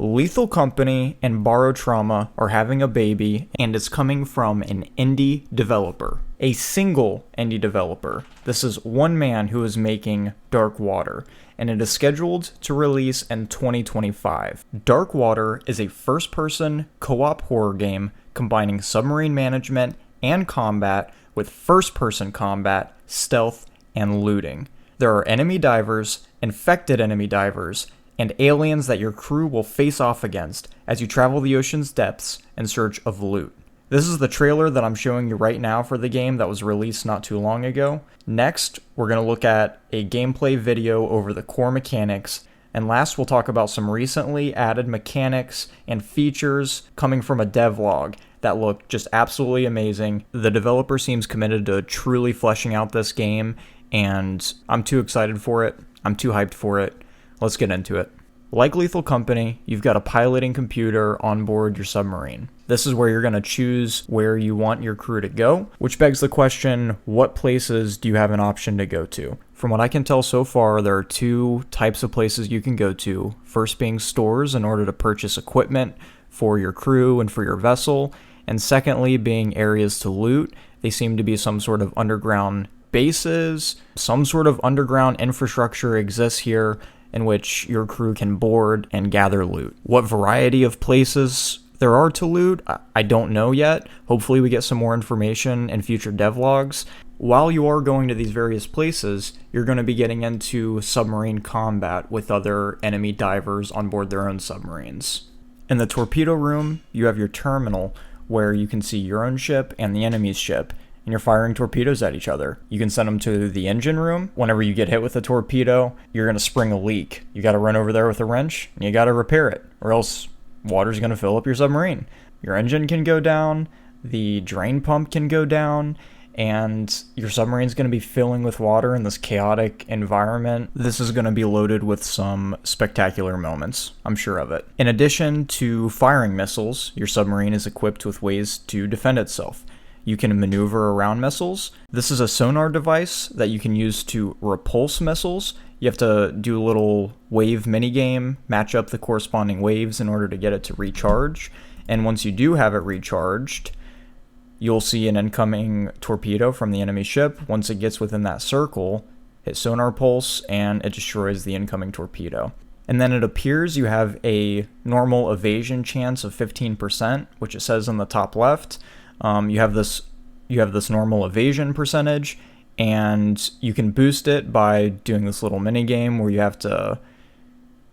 Lethal Company and Barotrauma are having a baby, and it's coming from an indie developer. A single indie developer. This is one man who is making Darkwater, and it is scheduled to release in 2025. Darkwater is a first-person co-op horror game combining submarine management and combat with first-person combat, stealth, and looting. There are enemy divers, infected enemy divers, and aliens that your crew will face off against as you travel the ocean's depths in search of loot. This is the trailer that I'm showing you right now for the game that was released not too long ago. Next, we're going to look at a gameplay video over the core mechanics, and last we'll talk about some recently added mechanics and features coming from a devlog that look just absolutely amazing. The developer seems committed to truly fleshing out this game, and I'm too excited for it. I'm too hyped for it. Let's get into it. Like Lethal Company, you've got a piloting computer on board your submarine. This is where you're going to choose where you want your crew to go, which begs the question, what places do you have an option to go to? From what I can tell so far, there are two types of places you can go to. First being stores in order to purchase equipment for your crew and for your vessel, and secondly being areas to loot. They seem to be some sort of underground bases, some sort of underground infrastructure exists here in which your crew can board and gather loot. What variety of places there are to loot, I don't know yet. Hopefully we get some more information in future devlogs. While you are going to these various places, you're going to be getting into submarine combat with other enemy divers on board their own submarines. In the torpedo room, you have your terminal where you can see your own ship and the enemy's ship, and you're firing torpedoes at each other. You can send them to the engine room. Whenever you get hit with a torpedo, you're going to spring a leak. You got to run over there with a wrench, and you got to repair it, or else water's going to fill up your submarine. Your engine can go down, the drain pump can go down, and your submarine's going to be filling with water in this chaotic environment. This is going to be loaded with some spectacular moments, I'm sure of it. In addition to firing missiles, your submarine is equipped with ways to defend itself. You can maneuver around missiles. This is a sonar device that you can use to repulse missiles. You have to do a little wave minigame, match up the corresponding waves in order to get it to recharge. And once you do have it recharged, you'll see an incoming torpedo from the enemy ship. Once it gets within that circle, hit sonar pulse and it destroys the incoming torpedo. And then it appears you have a normal evasion chance of 15%, which it says on the top left. You have this normal evasion percentage, and you can boost it by doing this little mini game where you have to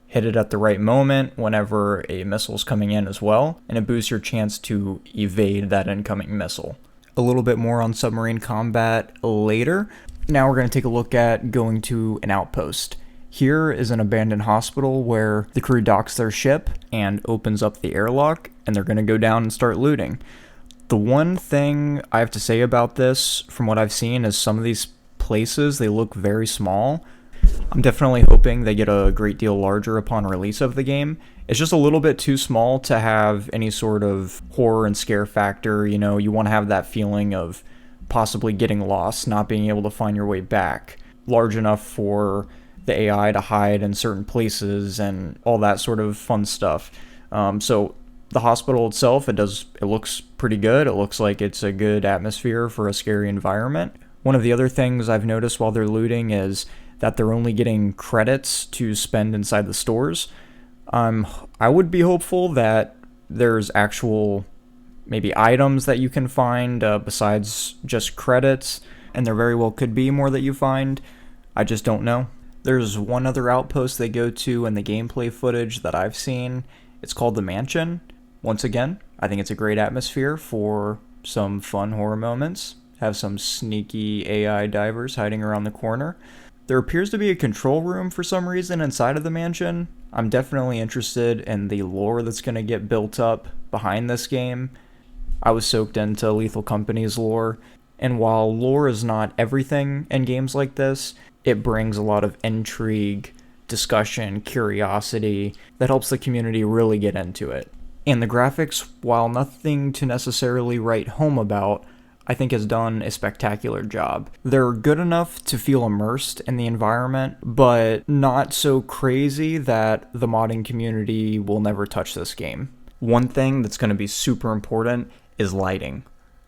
hit it at the right moment whenever a missile's coming in as well, and it boosts your chance to evade that incoming missile. A little bit more on submarine combat later. Now we're going to take a look at going to an outpost. Here is an abandoned hospital where the crew docks their ship and opens up the airlock, and they're going to go down and start looting. The one thing I have to say about this, from what I've seen, is some of these places, they look very small. I'm definitely hoping they get a great deal larger upon release of the game. It's just a little bit too small to have any sort of horror and scare factor. You know, you want to have that feeling of possibly getting lost, not being able to find your way back. Large enough for the AI to hide in certain places and all that sort of fun stuff. So the hospital itself, it looks pretty good. It looks like it's a good atmosphere for a scary environment. One of the other things I've noticed while they're looting is that they're only getting credits to spend inside the stores. I would be hopeful that there's actual maybe items that you can find besides just credits, and there very well could be more that you find. I just don't know. There's one other outpost they go to in the gameplay footage that I've seen. It's called the Mansion. Once again, I think it's a great atmosphere for some fun horror moments. Have some sneaky AI divers hiding around the corner. There appears to be a control room for some reason inside of the mansion. I'm definitely interested in the lore that's going to get built up behind this game. I was soaked into Lethal Company's lore, and while lore is not everything in games like this, it brings a lot of intrigue, discussion, curiosity that helps the community really get into it. And the graphics, while nothing to necessarily write home about, I think has done a spectacular job. They're good enough to feel immersed in the environment, but not so crazy that the modding community will never touch this game. One thing that's going to be super important is lighting.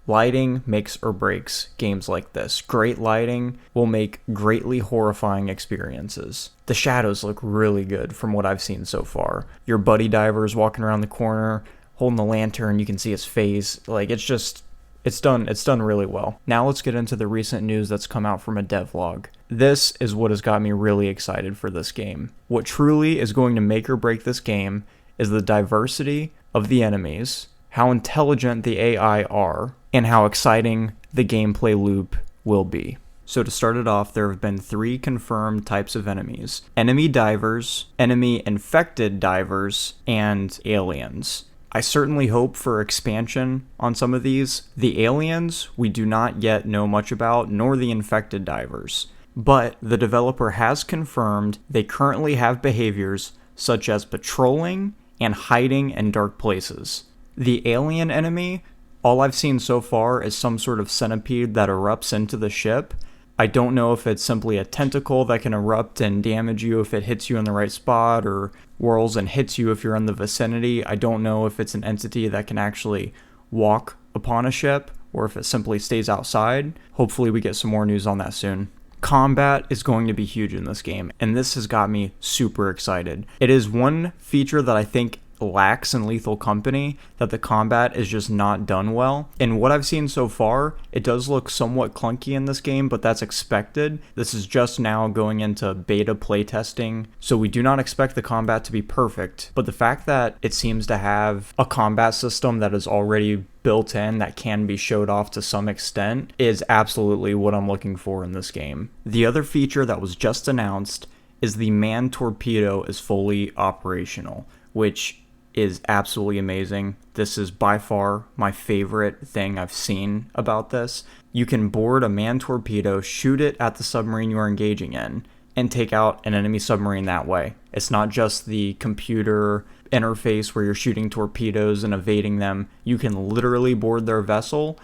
Lighting makes or breaks games like this. Great lighting will make greatly horrifying experiences. The shadows look really good from what I've seen so far. Your buddy diver's walking around the corner, holding the lantern, you can see his face. Like, it's done really well. Now let's get into the recent news that's come out from a devlog. This is what has got me really excited for this game. What truly is going to make or break this game is the diversity of the enemies, how intelligent the AI are, and how exciting the gameplay loop will be. So to start it off, there have been 3 confirmed types of enemies: enemy divers, enemy infected divers, and aliens. I certainly hope for expansion on some of these. The aliens we do not yet know much about, nor the infected divers. But the developer has confirmed they currently have behaviors such as patrolling and hiding in dark places. The alien enemy, all I've seen so far is some sort of centipede that erupts into the ship. I don't know if it's simply a tentacle that can erupt and damage you if it hits you in the right spot, or whirls and hits you if you're in the vicinity. I don't know if it's an entity that can actually walk upon a ship, or if it simply stays outside. Hopefully we get some more news on that soon. Combat is going to be huge in this game, and this has got me super excited. It is one feature that I think lacks in Lethal Company, that the combat is just not done well. And what I've seen so far, it does look somewhat clunky in this game, but that's expected. This is just now going into beta playtesting, so we do not expect the combat to be perfect. But the fact that it seems to have a combat system that is already built in that can be showed off to some extent is absolutely what I'm looking for in this game. The other feature that was just announced is the man torpedo is fully operational, which is absolutely amazing. This is by far my favorite thing I've seen about this. You can board a man torpedo, shoot it at the submarine you are engaging in, and take out an enemy submarine that way. It's not just the computer interface where you're shooting torpedoes and evading them. You can literally board their vessel,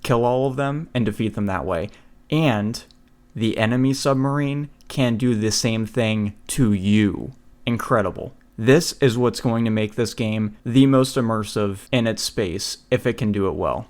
kill all of them, and defeat them that way. And the enemy submarine can do the same thing to you. Incredible. This is what's going to make this game the most immersive in its space, if it can do it well.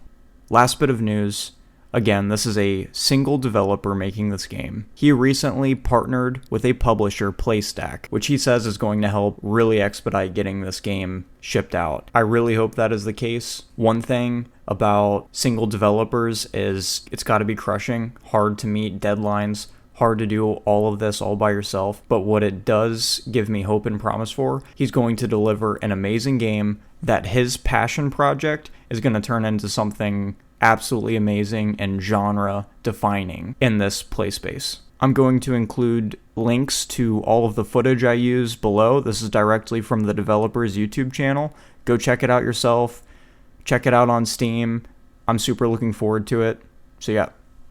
Last bit of news. Again, this is a single developer making this game. He recently partnered with a publisher, PlayStack, which he says is going to help really expedite getting this game shipped out. I really hope that is the case. One thing about single developers is it's got to be crushing, hard to meet deadlines, hard to do all of this all by yourself. But what it does give me hope and promise for, he's going to deliver an amazing game that his passion project is going to turn into something absolutely amazing and genre defining in this play space. I'm going to include links to all of the footage I use below. This is directly from the developer's YouTube channel. Go check it out yourself. Check it out on Steam. I'm super looking forward to it. So yeah.